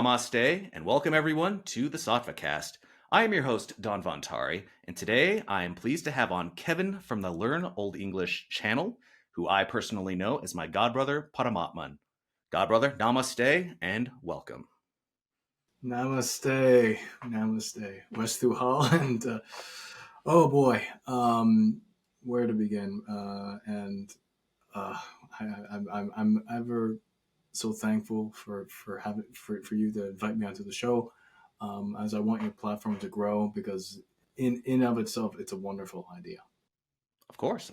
Namaste, and welcome everyone to the Sattvacast. I am your host, Dhanvantari, and today I am pleased to have on Kevin from the Learn Old English channel, who I personally know as my godbrother, Paramātman. Godbrother, namaste, and welcome. Namaste. West through Holland. Oh boy, where to begin? I'm ever so thankful for you to invite me onto the show, as I want your platform to grow, because in of itself it's a wonderful idea. Of course.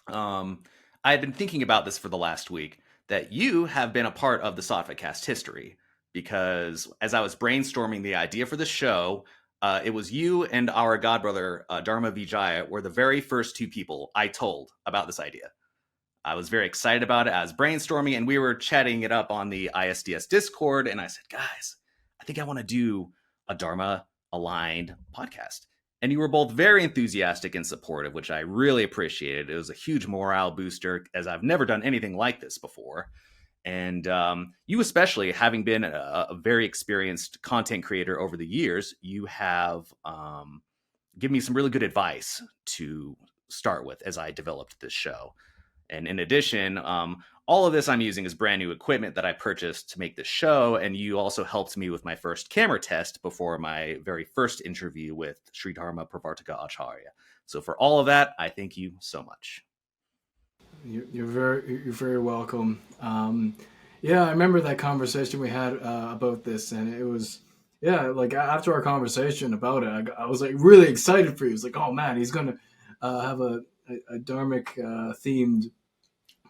I've been thinking about this for the last week, that you have been a part of the Sattvacast history, because as I was brainstorming the idea for the show, it was you and our godbrother, Dharma Vijaya, were the very first two people I told about this idea. I was very excited about it. I was brainstorming, and we were chatting it up on the ISDS Discord, and I said, guys, I think I want to do a Dharma-aligned podcast. And you were both very enthusiastic and supportive, which I really appreciated. It was a huge morale booster, as I've never done anything like this before. And you especially, having been a very experienced content creator over the years, you have given me some really good advice to start with as I developed this show. And in addition, all of this I'm using is brand new equipment that I purchased to make this show. And you also helped me with my first camera test before my very first interview with Sri Dharma Pravartaka Acharya. So for all of that, I thank you so much. You're very welcome. Yeah, I remember that conversation we had about this, and it was, like after our conversation about it, I was like really excited for you. It's like, oh man, he's gonna have a dharmic themed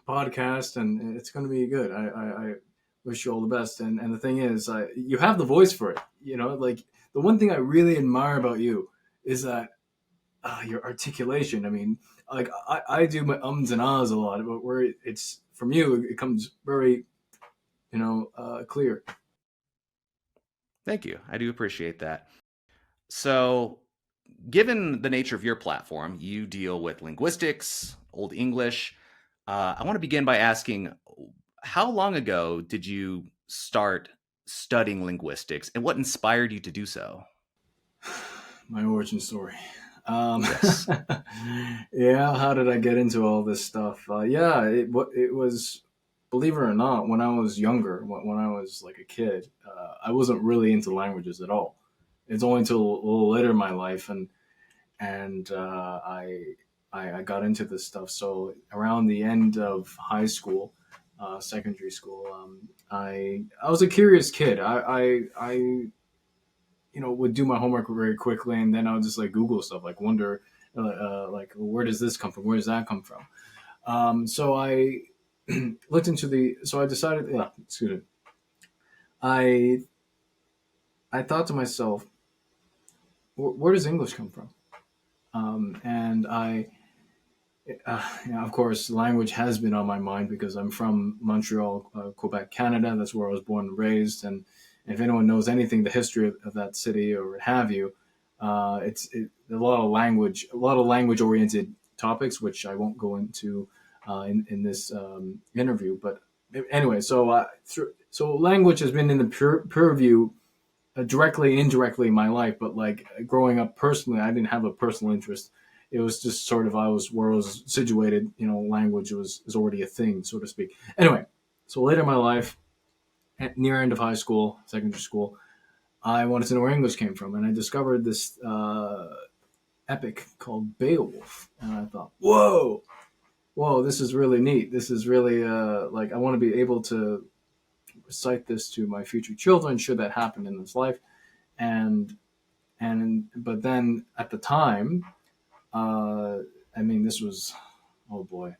podcast, and it's going to be good. I wish you all the best. And the thing is, you have the voice for it. You know, like the one thing I really admire about you is that your articulation. I mean, like I do my ums and ahs a lot, but where it's from you, it comes very, clear. Thank you. I do appreciate that. So, given the nature of your platform, you deal with linguistics, Old English. I want to begin by asking, how long ago did you start studying linguistics, and what inspired you to do so? My origin story. Yes. Yeah, how did I get into all this stuff? It was, believe it or not, when I was younger, when I was like a kid, I wasn't really into languages at all. It's only until a little later in my life, and I got into this stuff. So around the end of high school, secondary school, I was a curious kid. I would do my homework very quickly, and then I would just like Google stuff, like wonder, like where does this come from? Where does that come from? So I looked into so I decided, excuse me. I thought to myself, where does English come from? And of course, language has been on my mind because I'm from Montreal, Quebec, Canada. That's where I was born and raised. And if anyone knows anything, the history of that city or what have you, it's a lot of language-oriented topics, which I won't go into in this interview. But anyway, so language has been in the purview directly, indirectly in my life. But like growing up personally, I didn't have a personal interest. It was just sort of where I was situated, language was already a thing, so to speak. Anyway, so later in my life, near end of high school, secondary school, I wanted to know where English came from, and I discovered this epic called Beowulf, and I thought, whoa, this is really neat. This is really like I want to be able to recite this to my future children should that happen in this life, but then at the time. This was, oh boy,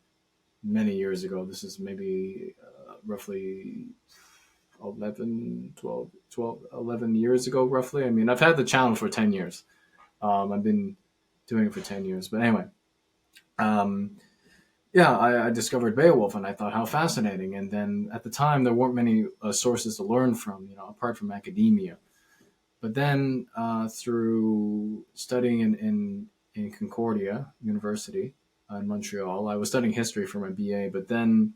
many years ago. This is maybe roughly 11 years ago, roughly. I mean, I've had the channel for 10 years. I've been doing it for 10 years. But anyway, I discovered Beowulf, and I thought, how fascinating. And then at the time, there weren't many sources to learn from, apart from academia. But then through studying in Concordia University in Montreal. I was studying history for my BA, but then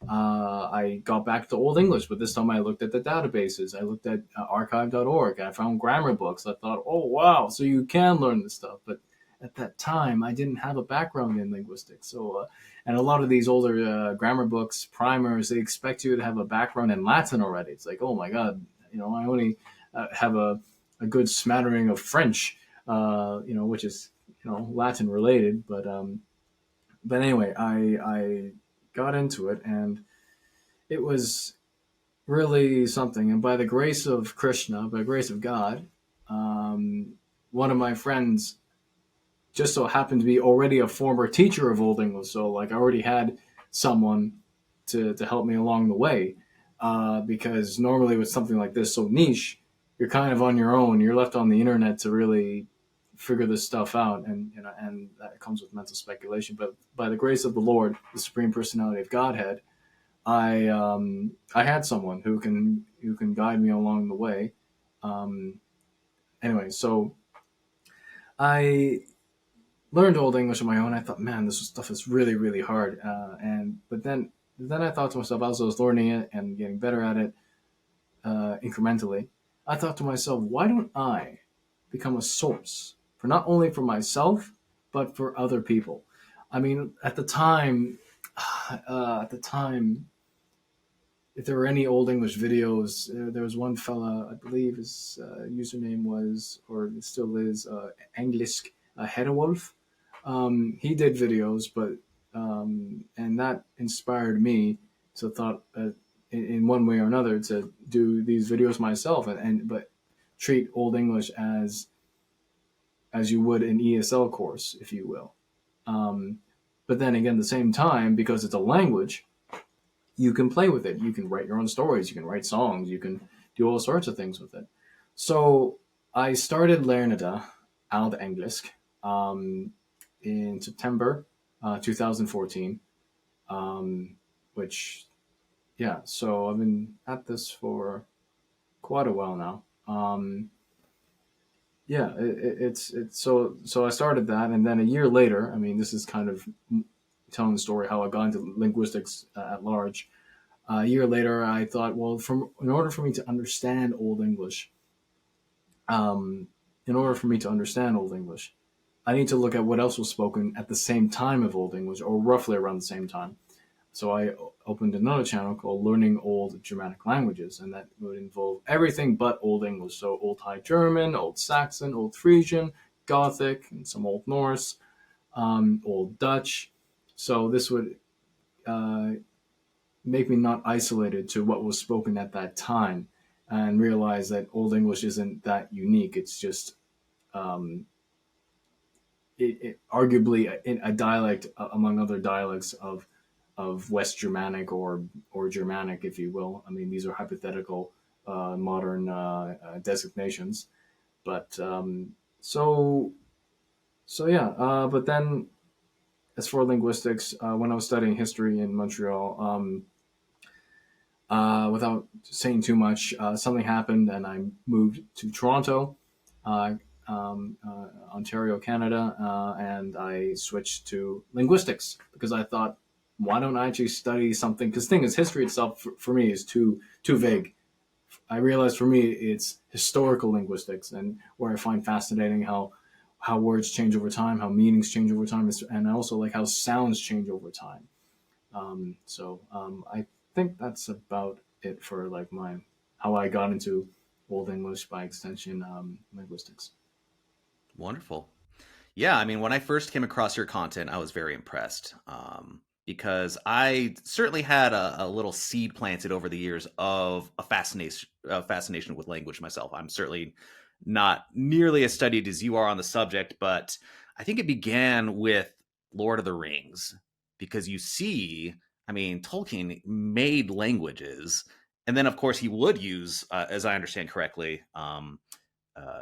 I got back to Old English, but this time I looked at the databases. I looked at archive.org. I found grammar books. I thought, oh, wow, so you can learn this stuff. But at that time, I didn't have a background in linguistics. And a lot of these older grammar books, primers, they expect you to have a background in Latin already. It's like, oh my God, I only have a good smattering of French, which is, Latin related. But anyway, I got into it, and it was really something. And by the grace of Krishna, by the grace of God, um, one of my friends just so happened to be already a former teacher of Old English. So like I already had someone to help me along the way. Because normally with something like this so niche, you're kind of on your own. You're left on the internet to really figure this stuff out, and that comes with mental speculation. But by the grace of the Lord, the Supreme Personality of Godhead, I had someone who can guide me along the way. Um, anyway, so I learned Old English on my own. I thought, man, this stuff is really really hard. But then I thought to myself, as I was learning it and getting better at it incrementally, I thought to myself, why don't I become a source for not only for myself but for other people? I mean, at the time, if there were any Old English videos, there was one fella, I believe his username was, or it still is, Englisc Hedewolf. He did videos, but and that inspired me to thought in one way or another to do these videos myself, but treat Old English as you would an ESL course, if you will. Um, but then again, at the same time, because it's a language, you can play with it. You can write your own stories. You can write songs. You can do all sorts of things with it. So I started Leornende Eald Englisc um, in September 2014, which, yeah, so I've been at this for quite a while now. Yeah, it's so I started that, and then a year later, I mean, this is kind of telling the story how I got into linguistics at large. A year later, I thought, well, in order for me to understand Old English, um, in order for me to understand Old English, I need to look at what else was spoken at the same time of Old English, or roughly around the same time. So I opened another channel called Learning Old Germanic Languages, and that would involve everything but Old English. So Old High German, Old Saxon, Old Frisian, Gothic, and some Old Norse, Old Dutch. So this would uh, make me not isolated to what was spoken at that time, and realize that Old English isn't that unique. It's just um, arguably a dialect among other dialects of West Germanic or Germanic, if you will. I mean, these are hypothetical modern designations, but so yeah. But then, as for linguistics, when I was studying history in Montreal, without saying too much, something happened, and I moved to Toronto, uh, Ontario, Canada, and I switched to linguistics because I thought, why don't I actually study something? Because the thing is, history itself for me is too vague. I realized for me it's historical linguistics, and where I find fascinating how words change over time, how meanings change over time, and also like how sounds change over time. I think that's about it for like my how I got into Old English, by extension, linguistics. Wonderful. Yeah, I mean, when I first came across your content, I was very impressed because I certainly had a little seed planted over the years of a fascination with language myself. I'm certainly not nearly as studied as you are on the subject, but I think it began with Lord of the Rings because you see, I mean, Tolkien made languages, and then of course he would use, as I understand correctly, uh,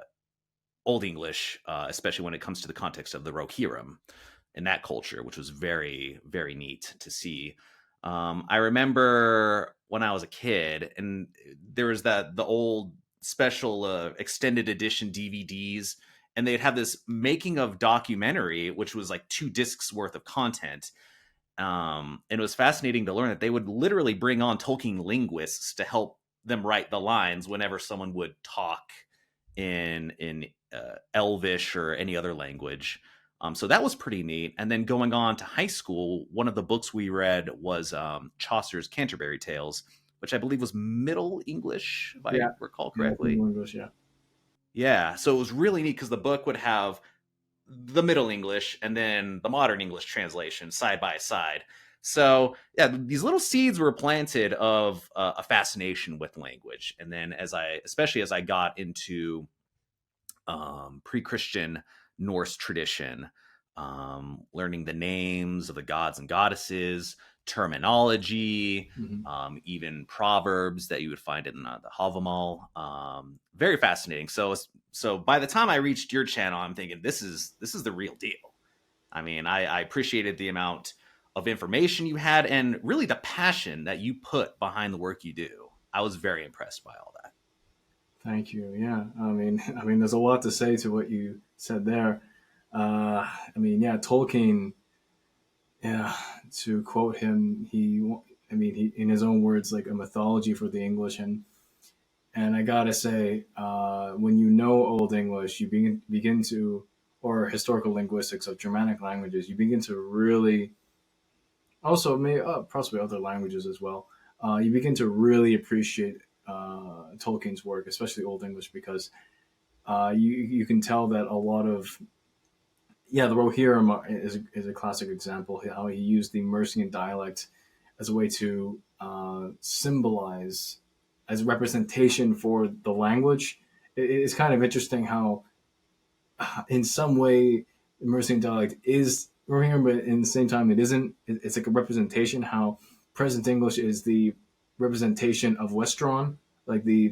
Old English, especially when it comes to the context of the Rohirrim in that culture, which was very, very neat to see. I remember when I was a kid, and there was the old special extended edition DVDs, and they'd have this making of documentary, which was like 2 discs worth of content. And it was fascinating to learn that they would literally bring on Tolkien linguists to help them write the lines whenever someone would talk in Elvish or any other language. So that was pretty neat. And then going on to high school, one of the books we read was Chaucer's Canterbury Tales, which I believe was Middle English, if I Yeah, recall yeah, correctly. English, yeah. Yeah, so it was really neat because the book would have the Middle English and then the modern English translation side by side. So yeah, these little seeds were planted of a fascination with language. And then especially as I got into pre-Christian Norse tradition, learning the names of the gods and goddesses, terminology, Mm-hmm. even proverbs that you would find in the Havamal. Very fascinating. So by the time I reached your channel, I'm thinking this is the real deal. I mean, I appreciated the amount of information you had and really the passion that you put behind the work you do. I was very impressed by all that. Thank you. Yeah, I mean, there's a lot to say to what you said there. I mean, yeah, Tolkien. Yeah, to quote him, he, in his own words, like a mythology for the English, and I gotta say, when you know Old English, you begin to, or historical linguistics of Germanic languages, you begin to really, also may possibly other languages as well. You begin to really appreciate Tolkien's work, especially Old English, because you can tell that a lot of, yeah, the Rohirrim is a classic example. How he used the Mercian dialect as a way to symbolize, as representation for the language. It's kind of interesting how, in some way, the Mercian dialect is Rohirrim, but in the same time, it isn't. It's like a representation. How present English is the representation of Westron, like the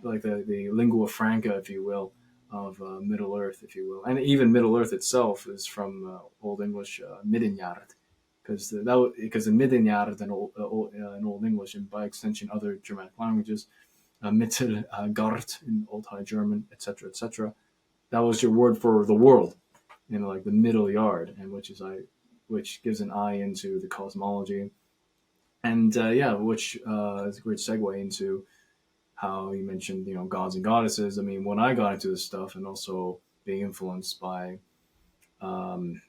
lingua franca, if you will, of Middle Earth, if you will, and even Middle Earth itself is from Old English Middenjaard, because the Middenjaard in Old English, and by extension other Germanic languages, Mittelgard in Old High German, etc., etc. That was your word for the world, like the middle yard, and which gives an eye into the cosmology, and yeah, which is a great segue into how you mentioned, gods and goddesses. I mean, when I got into this stuff, and also being influenced by,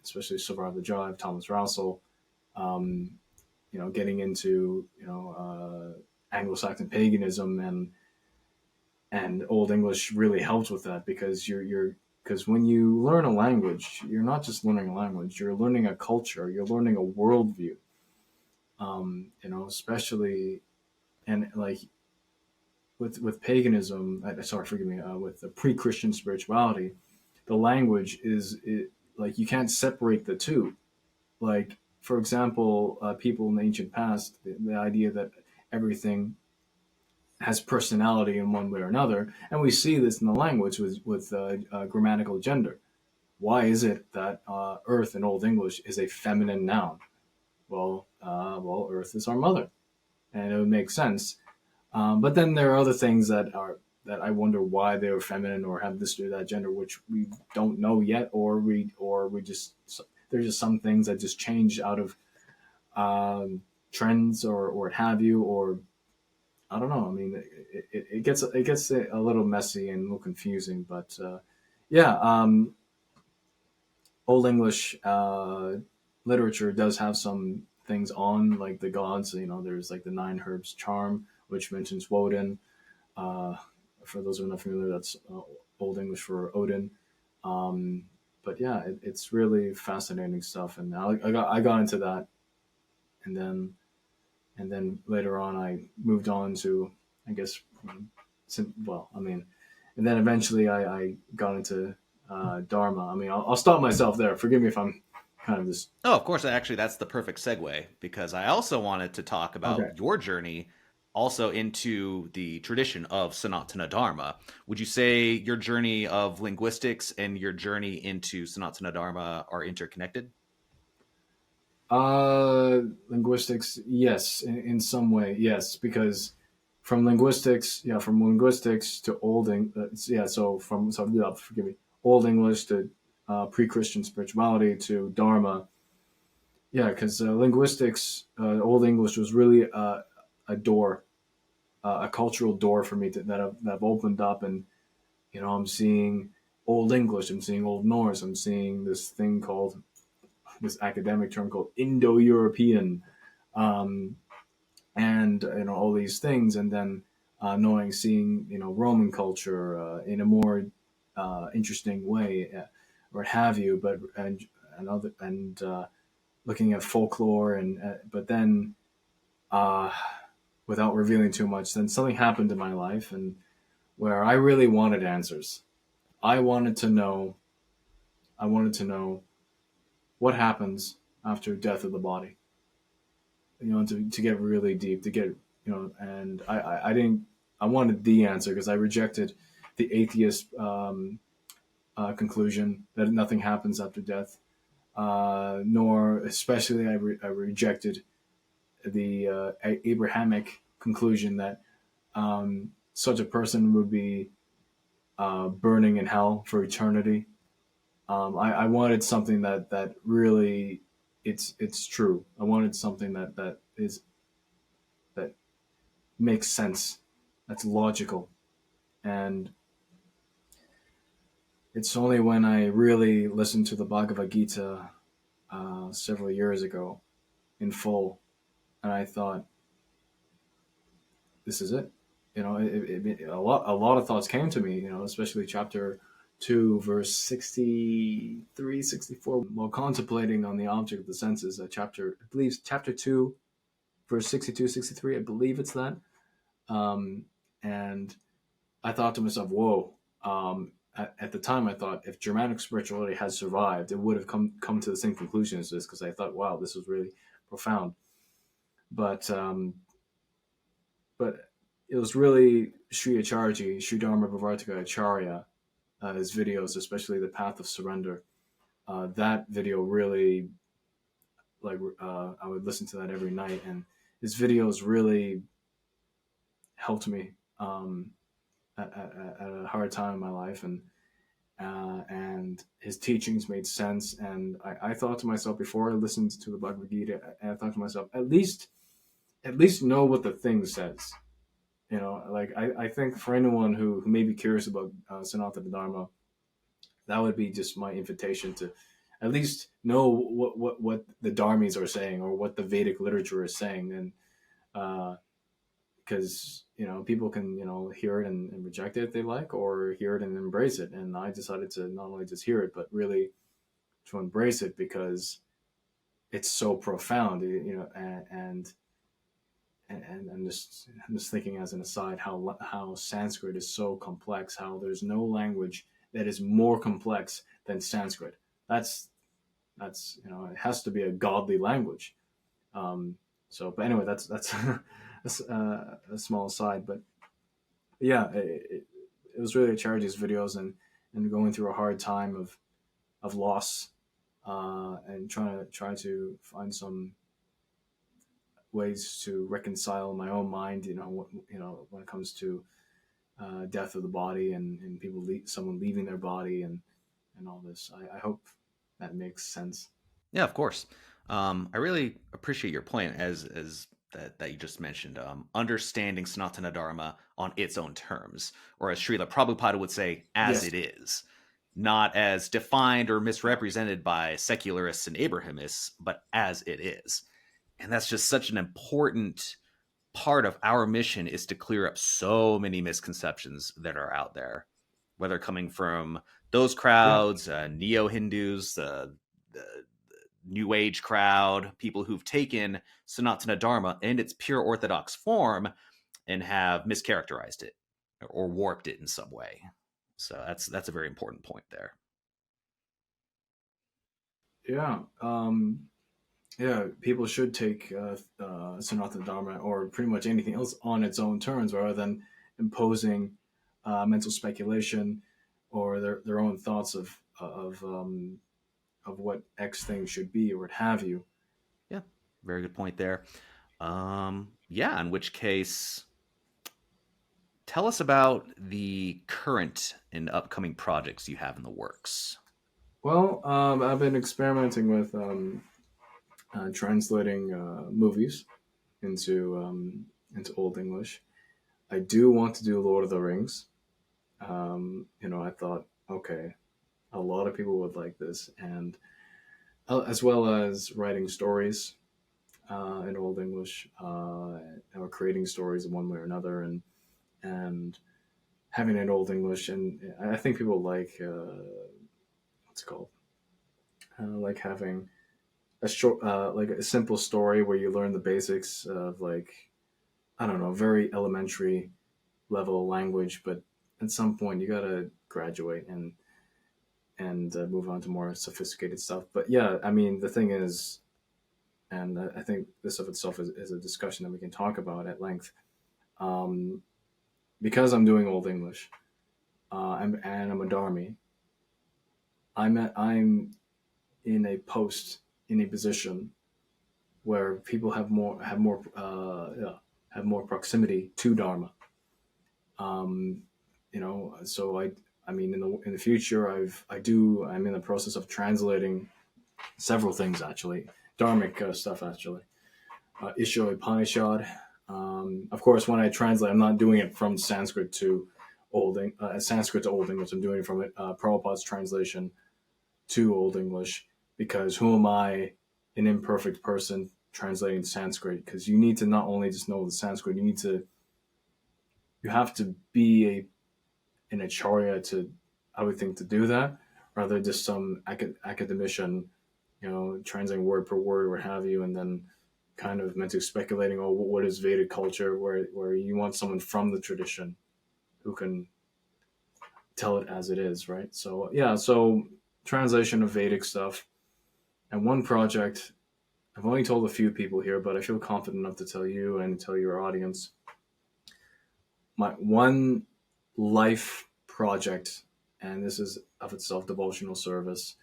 especially Survive the Drive, Thomas Russell, getting into, Anglo-Saxon paganism and Old English really helps with that, because because when you learn a language, you're not just learning a language, you're learning a culture, you're learning a worldview, especially, and like, with paganism, sorry, forgive me, with the pre-Christian spirituality, the language like, you can't separate the two. Like, for example, people in the ancient past, the idea that everything has personality in one way or another, and we see this in the language with grammatical gender. Why is it that Earth in Old English is a feminine noun? Well, Earth is our mother, and it would make sense. But then there are other things that I wonder why they're feminine or have this or that gender, which we don't know yet, or we just, there's just some things that just change out of trends or what have you, or I don't know. I mean, it gets a little messy and a little confusing, but yeah, Old English literature does have some things on, like the gods. There's like the Nine Herbs Charm, which mentions Woden. For those who are not familiar, that's Old English for Odin. But yeah, it's really fascinating stuff, and I got into that, and then later on I moved on to, I guess, well, I mean, and then eventually I got into Dharma. I mean, I'll stop myself there. Forgive me if I'm kind of just. Oh, of course. Actually, that's the perfect segue because I also wanted to talk Okay. about your journey also into the tradition of Sanatana Dharma. Would you say your journey of linguistics and your journey into Sanatana Dharma are interconnected? Linguistics, yes, in some way, yes, because from linguistics to yeah, yeah, forgive me, Old English to pre-Christian spirituality to Dharma. Yeah, because linguistics, Old English was really a door, a cultural door for me that I've opened up, and I'm seeing Old English, I'm seeing Old Norse, I'm seeing this academic term called Indo-European, um, and all these things, and then seeing Roman culture in a more interesting way, or what have you, but and other and looking at folklore, and but then uh, without revealing too much, then something happened in my life, and where I really wanted answers. I wanted to know. I wanted to know what happens after death of the body. To get really deep, to get and I didn't. I wanted the answer because I rejected the atheist conclusion that nothing happens after death. Nor especially I rejected the Abrahamic conclusion that such a person would be burning in hell for eternity. I wanted something that really it's true. I wanted something that makes sense, that's logical, and it's only when I really listened to the Bhagavad Gita several years ago in full, and I thought, this is it. A lot of thoughts came to me, especially chapter 2, verse 63, 64, while contemplating on the object of the senses. I believe chapter 2, verse 62, 63. I believe it's that. Um, and I thought to myself, whoa. At the time, I thought if Germanic spirituality had survived, it would have come to the same conclusion as this, because I thought, wow, this was really profound. But but it was really Sri Acharji, Sri Dharma Bhavartika Acharya, his videos, especially the Path of Surrender. That video really, I would listen to that every night, and his videos really helped me at a hard time in my life, and his teachings made sense. And I thought to myself before I listened to the Bhagavad Gita, I thought to myself, at least know what the thing says. Like I think for anyone who may be curious about Sanatana Dharma, that would be just my invitation to at least know what the Dharmis are saying, or what the Vedic literature is saying. And because people can hear it and reject it if they like, or hear it and embrace it. And I decided to not only just hear it, but really to embrace it, because it's so profound. And I'm just thinking as an aside, how Sanskrit is so complex, how there's no language that is more complex than Sanskrit. That's it has to be a godly language. But anyway, that's a small aside. But yeah, it was really Charity's videos, and going through a hard time of loss, and try to find some ways to reconcile my own mind. When it comes to death of the body, and someone leaving their body, and all this. I hope that makes sense. Yeah, of course. I really appreciate your point as that you just mentioned. Understanding Sanatana Dharma on its own terms, or as Srila Prabhupada would say, as Yes. it is, not as defined or misrepresented by secularists and Abrahamists, but as it is. And that's just such an important part of our mission, is to clear up so many misconceptions that are out there, whether coming from those Yeah. crowds, neo Hindus, the New Age crowd, people who've taken Sanatana Dharma in its pure Orthodox form and have mischaracterized it or warped it in some way. So that's a very important point there. Yeah. Yeah. People should take Sanatana Dharma, or pretty much anything else, on its own terms, rather than imposing mental speculation, or their own thoughts of what X thing should be, or what have you. Yeah, very good point there. Yeah, in which case, tell us about the current and upcoming projects you have in the works. Well, I've been experimenting with translating movies into Old English. I do want to do Lord of the Rings. I thought, okay, a lot of people would like this, and as well as writing stories in Old English, or creating stories in one way or another, and having it in Old English. And I think people like what's it called, like having a short, like a simple story where you learn the basics of, like, I don't know, very elementary level language, but at some point you gotta graduate and move on to more sophisticated stuff. But yeah, I mean, the thing is, and I think this of itself is a discussion that we can talk about at length. Um, because I'm doing Old English, and I'm a Dharmi, I'm in a post, in a position where people yeah, have more proximity to Dharma. Um, so I mean, in the future, I'm in the process of translating several things, actually, Dharmic stuff, actually. Isho Upanishad. Of course, when I translate, I'm not doing it from Sanskrit to Sanskrit to Old English. I'm doing it from Prabhupada's translation to Old English, because who am I, an imperfect person, translating Sanskrit? Because you need to not only just know the Sanskrit, you have to be an acharya to, I would think, to do that, rather just some academician, translating word per word or what have you, and then kind of meant to speculating, oh, what is Vedic culture, where you want someone from the tradition who can tell it as it is, right? So yeah, so translation of Vedic stuff. And one project, I've only told a few people here, but I feel confident enough to tell you and tell your audience. My one life project, and this is of itself devotional service,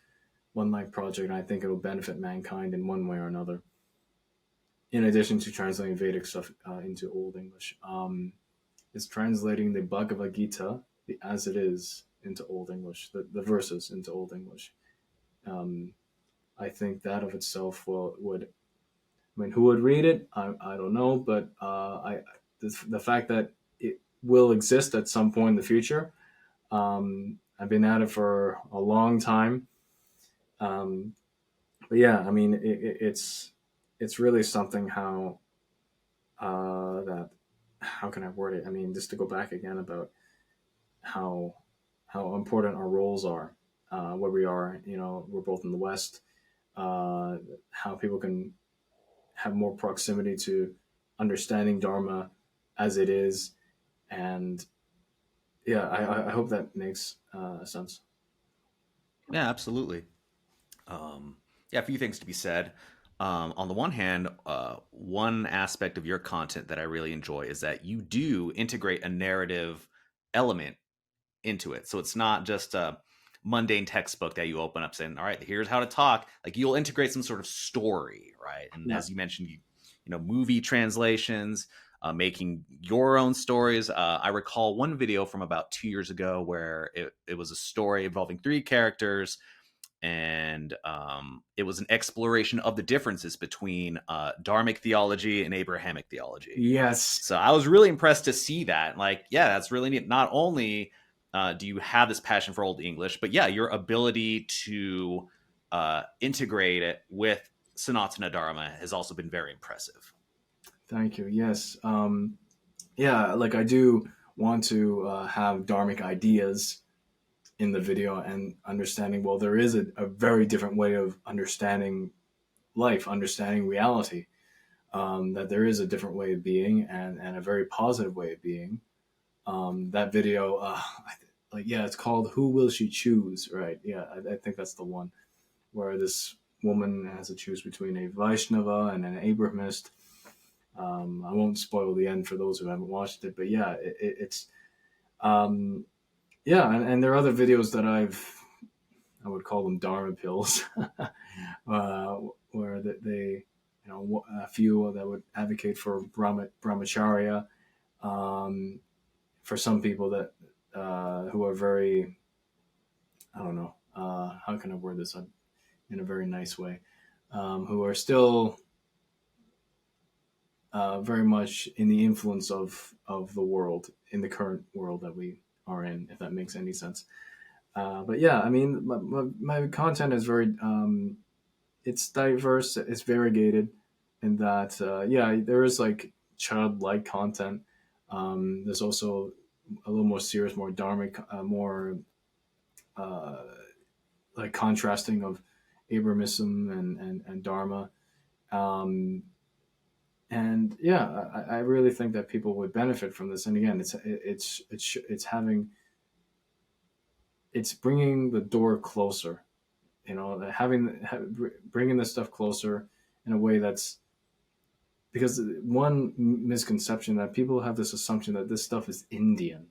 one life project, and I think it'll benefit mankind in one way or another, in addition to translating Vedic stuff into Old English, is translating the Bhagavad Gita, the as it is, into Old English, the verses into Old English. Um, I think that of itself would, I mean, who would read it? I don't know, but the fact that it will exist at some point in the future. I've been at it for a long time. Um, but yeah, I mean, it's really something that, how can I word it? I mean, just to go back again about how important our roles are, where we are. We're both in the West. How people can have more proximity to understanding Dharma as it is, and yeah, I hope that makes sense. Yeah, absolutely. Yeah, a few things to be said. On the one hand, one aspect of your content that I really enjoy is that you do integrate a narrative element into it. So it's not just a mundane textbook that you open up saying, all right, here's how to talk. Like, you'll integrate some sort of story, right? And Yeah. as you mentioned, movie translations, making your own stories. I recall one video from about 2 years ago where it was a story involving three characters, and it was an exploration of the differences between Dharmic theology and Abrahamic theology. Yes. So I was really impressed to see that. Like, yeah, that's really neat. Not only do you have this passion for Old English, but yeah, your ability to integrate it with Sanatana Dharma has also been very impressive. Thank you. Yes. Yeah, like I do want to have dharmic ideas in the video, and understanding, well, there is a very different way of understanding life, understanding reality, that there is a different way of being, and a very positive way of being. That video, like, yeah, it's called "Who Will She Choose?" Right? Yeah, I think that's the one where this woman has to choose between a Vaishnava and an Abrahamist. I won't spoil the end for those who haven't watched it, but yeah, it's um, yeah, and there are other videos that I would call them Dharma pills, where they, a few that would advocate for brahmacharya, um, for some people that who are very, I don't know, how can I word this in a very nice way? who are still very much in the influence of the world, in the current world that we are in, if that makes any sense. But yeah, I mean, my content is very, it's diverse, it's variegated, in that, yeah, there is like childlike content. There's also a little more serious, more dharmic, more uh, like contrasting of Abrahamism and Dharma. Um, and yeah, I really think that people would benefit from this. And again, it's having, it's bringing the door closer. You know, bringing this stuff closer in a way that's, because one misconception that people have this assumption that this stuff is Indian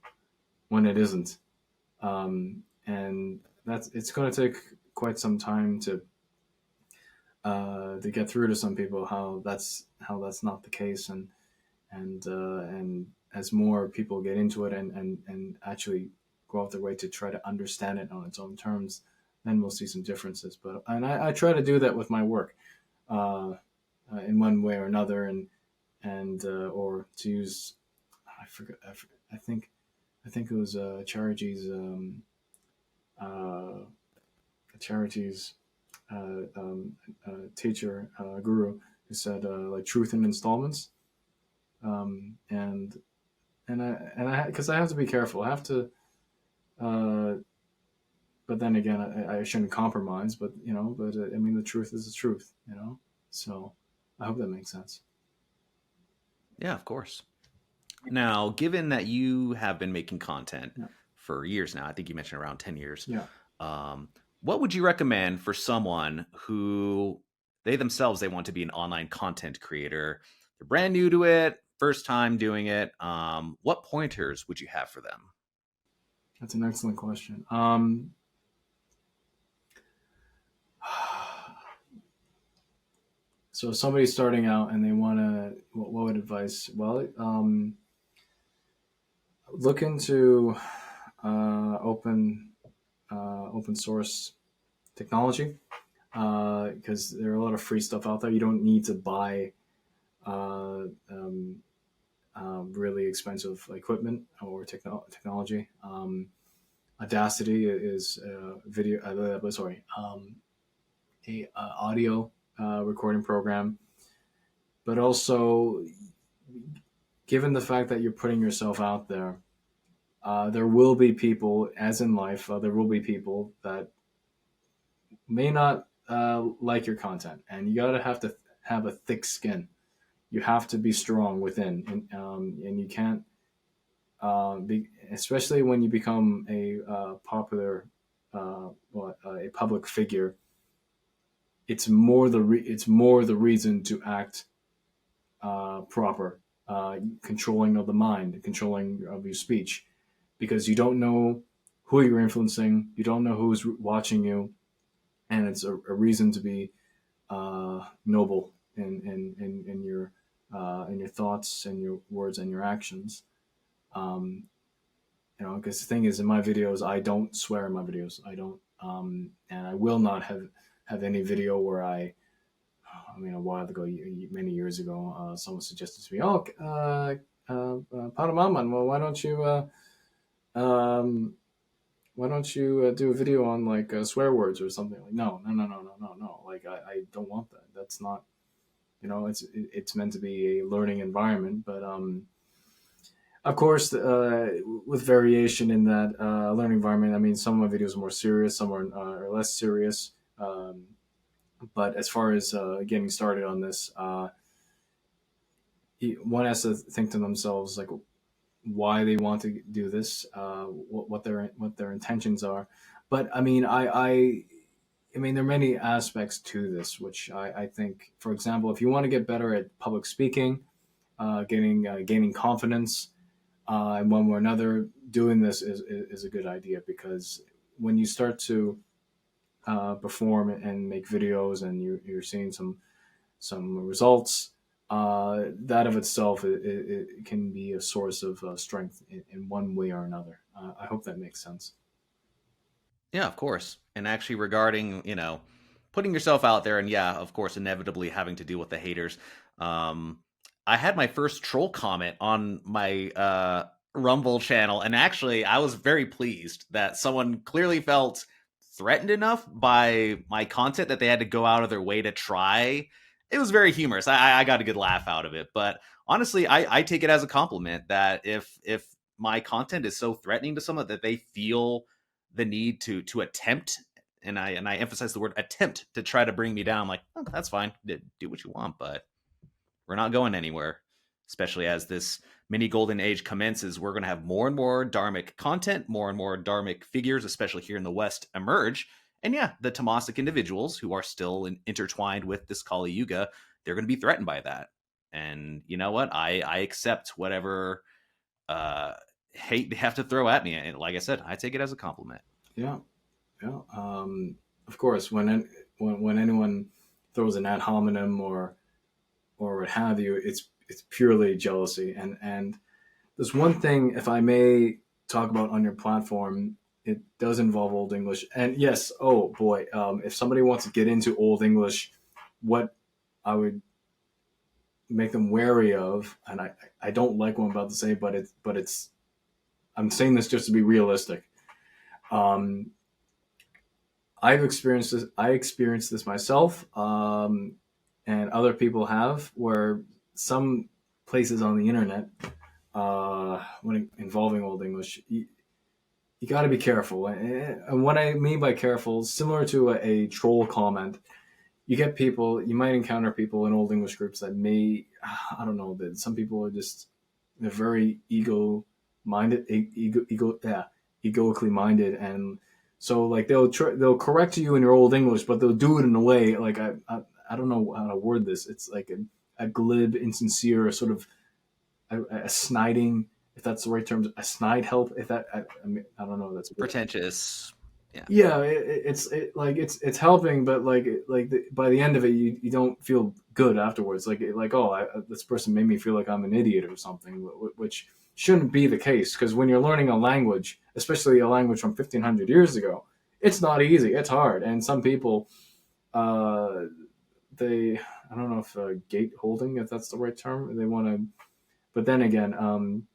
when it isn't, and that's, it's going to take quite some time to get through to some people how that's not the case, and as more people get into it and actually go out their way to try to understand it on its own terms, then we'll see some differences. But and I try to do that with my work, in one way or another, and or to use, I forget, I think it was uh, Charity's teacher, guru, who said, like, truth in installments. And I because I have to be careful. I have to, uh, but then again, I shouldn't compromise. But you know, but I mean, the truth is the truth. You know, so I hope that makes sense. Yeah, of course. Now, given that you have been making content Yeah, for years now, I think you mentioned around 10 years, yeah. um, what would you recommend for someone who they themselves, they want to be an online content creator? They're brand new to it, first time doing it. What pointers would you have for them? That's an excellent question. So if somebody's starting out and they want to, what would advice? Well, look into open source technology, because there are a lot of free stuff out there. You don't need to buy uh, um, really expensive equipment or technology. Audacity is video. Sorry, a audio recording program, but also, given the fact that you're putting yourself out there, there will be people, as in life, there will be people that may not like your content, and you gotta have to have a thick skin. You have to be strong within, and you can't, especially when you become a popular, a public figure. It's more the reason to act proper, controlling of the mind, controlling of your speech, because you don't know who you're influencing, you don't know who's watching you, and it's a reason to be noble in your thoughts and your words and your actions. Um, you know, because the thing is, in my videos, I don't swear in my videos. I don't, and I will not have any video where I mean, a while ago, many years ago, someone suggested to me, "Oh, Paramātman, well, um, why don't you do a video on like swear words or something?" Like, no, no, no, no, no, no, no. Like, I don't want that. That's not, you know, it's meant to be a learning environment, but of course, with variation in that learning environment. I mean, some of my videos are more serious, some are less serious. But as far as getting started on this, one has to think to themselves like why they want to do this, what their intentions are. But I mean, I mean, there are many aspects to this, which I think, for example, if you want to get better at public speaking, gaining confidence, in one way or another, doing this is a good idea, because when you start to perform and make videos and you're seeing some results, that of itself, it can be a source of strength in one way or another. I hope that makes sense. Yeah, of course. And actually, regarding, putting yourself out there, and yeah, of course, inevitably having to deal with the haters. Um, I had my first troll comment on my Rumble channel, and actually, I was very pleased that someone clearly felt threatened enough by my content that they had to go out of their way to try. It was very humorous. I got a good laugh out of it, but honestly, I take it as a compliment that if my content is so threatening to someone that they feel the need to attempt, and I emphasize the word attempt, to try to bring me down, I'm like, oh, that's fine, do what you want, but we're not going anywhere. Especially as this mini golden age commences, we're going to have more and more dharmic content, more and more dharmic figures, especially here in the West, emerge. And yeah, the Tamasic individuals who are still intertwined with this Kali Yuga, they're going to be threatened by that. And you know what? I accept whatever hate they have to throw at me. And like I said, I take it as a compliment. Yeah, yeah. Of course, when anyone throws an ad hominem or what have you, it's purely jealousy. And there's one thing, if I may talk about on your platform, it does involve Old English. And yes, oh boy, if somebody wants to get into Old English, what I would make them wary of, and I don't like what I'm about to say, but it's I'm saying this just to be realistic. I've experienced this. I experienced this myself, and other people have, where some places on the internet, when involving Old English, you got to be careful. And what I mean by careful, similar to a troll comment, you get people, you might encounter people in Old English groups that may, I don't know, that some people are just, they're very egoically minded, and so like they'll correct you in your Old English, but they'll do it in a way like I don't know how to word this. It's like a glib, insincere, sort of a sniding, if that's the right term, a snide help. If that, I mean, I don't know. If that's pretentious. Yeah. Yeah, it's helping, but by the end of it, you don't feel good afterwards. This person made me feel like I'm an idiot or something, which shouldn't be the case. Because when you're learning a language, especially a language from 1,500 years ago, it's not easy. It's hard, and some people, they I don't know if gate holding, if that's the right term, they want to. But then again,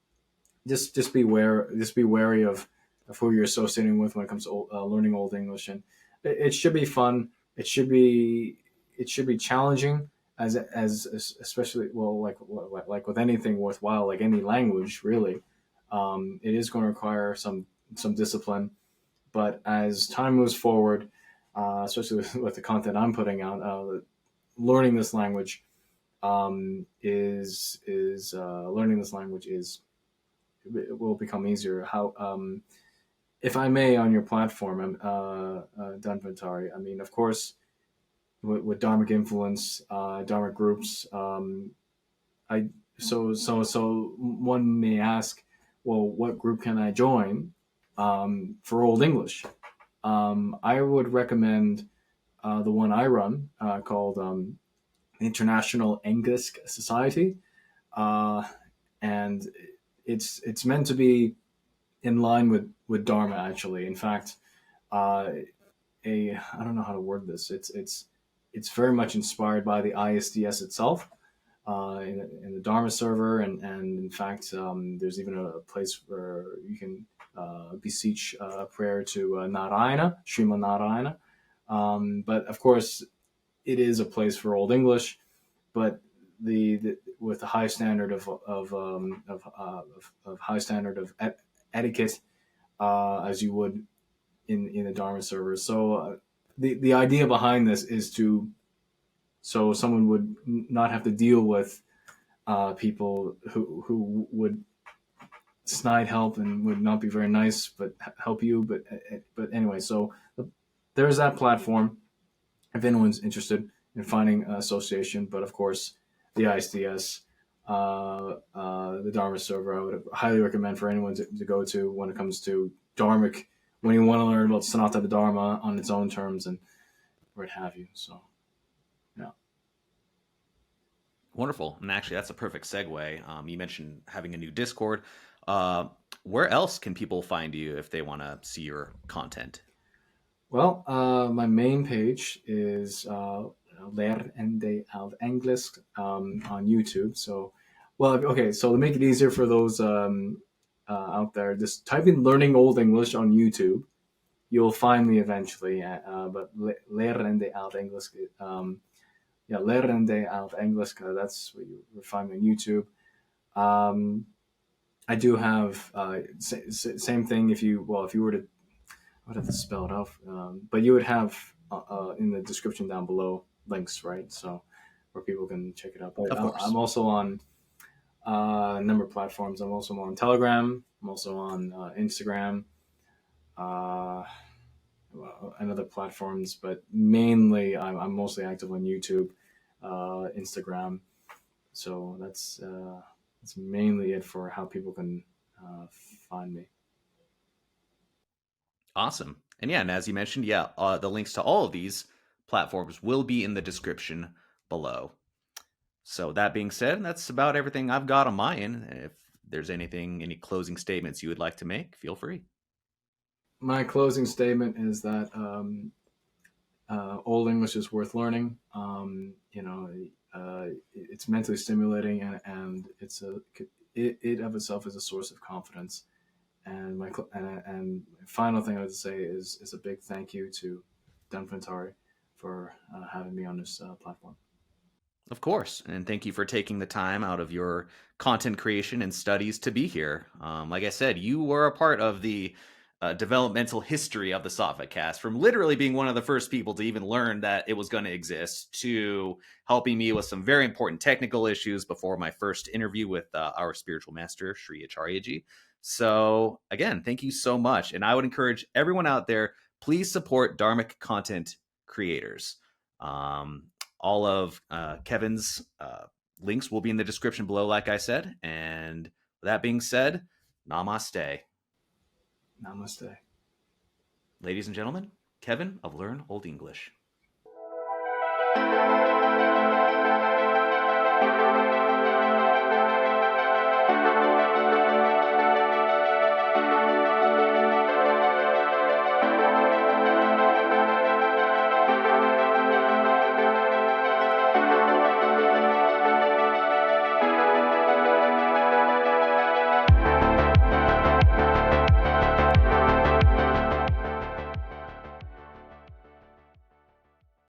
just be wary of who you're associating with when it comes to learning Old English, and it should be fun. It should be challenging, as especially, well, like with anything worthwhile, like any language really. It is going to require some discipline, but as time moves forward, especially with the content I'm putting out, learning this language is learning this language is, it will become easier. If I may, on your platform, Dhanvantari, I mean, of course, with Dharmic influence, Dharmic groups, so one may ask, well, what group can I join for Old English? I would recommend the one I run, called International Englisc Society, and it's meant to be in line with Dharma, actually. In fact, I don't know how to word this. It's very much inspired by the ISDS itself, in the Dharma server, and in fact, there's even a place where you can beseech a prayer to Narayana, Srimad Narayana. But of course, it is a place for Old English, but the with a high standard of high standard of etiquette, as you would in the Dharma server. So the idea behind this is so someone would not have to deal with people who would snide help and would not be very nice, but help you. But anyway, so there's that platform if anyone's interested in finding an association. But of course, the ISDS, the Dharma server, I would highly recommend for anyone to go to when it comes to Dharmic, when you want to learn about Sanatana Dharma on its own terms and what have you. So, yeah. Wonderful. And actually, that's a perfect segue. You mentioned having a new Discord. Where else can people find you if they want to see your content? Well, my main page is Leornende Eald Englisc on YouTube. So, well, okay. So to make it easier for those out there, just type in "Learning Old English" on YouTube. You'll find me eventually. But Leornende Eald Englisc, yeah, Leornende Eald Englisc. That's what you will find me on YouTube. Um, I do have same thing. If you were to, I would have to spell it out, but you would have in the description down below links, right? So where people can check it out. But Of course. I'm also on a number of platforms. I'm also on Telegram. I'm also on Instagram, uh, and other platforms. But mainly, I'm mostly active on YouTube, Instagram. So that's mainly it for how people can uh, find me. Awesome. And yeah, and as you mentioned, yeah, the links to all of these platforms will be in the description below. So that being said, that's about everything I've got on my end. If there's anything, any closing statements you would like to make, feel free. My closing statement is that Old English is worth learning. It's mentally stimulating, and it of itself is a source of confidence. And and final thing I would say is a big thank you to Dhanvantari for having me on this platform. Of course. And thank you for taking the time out of your content creation and studies to be here. Like I said, you were a part of the developmental history of the Sattvacast, from literally being one of the first people to even learn that it was going to exist, to helping me with some very important technical issues before my first interview with our spiritual master, Sri Acharyaji. So, again, thank you so much. And I would encourage everyone out there, please support Dharmic content creators. Um, all of Kevin's links will be in the description below, like I said. And with that being said, namaste. Namaste. Ladies and gentlemen, Kevin of Learn Old English.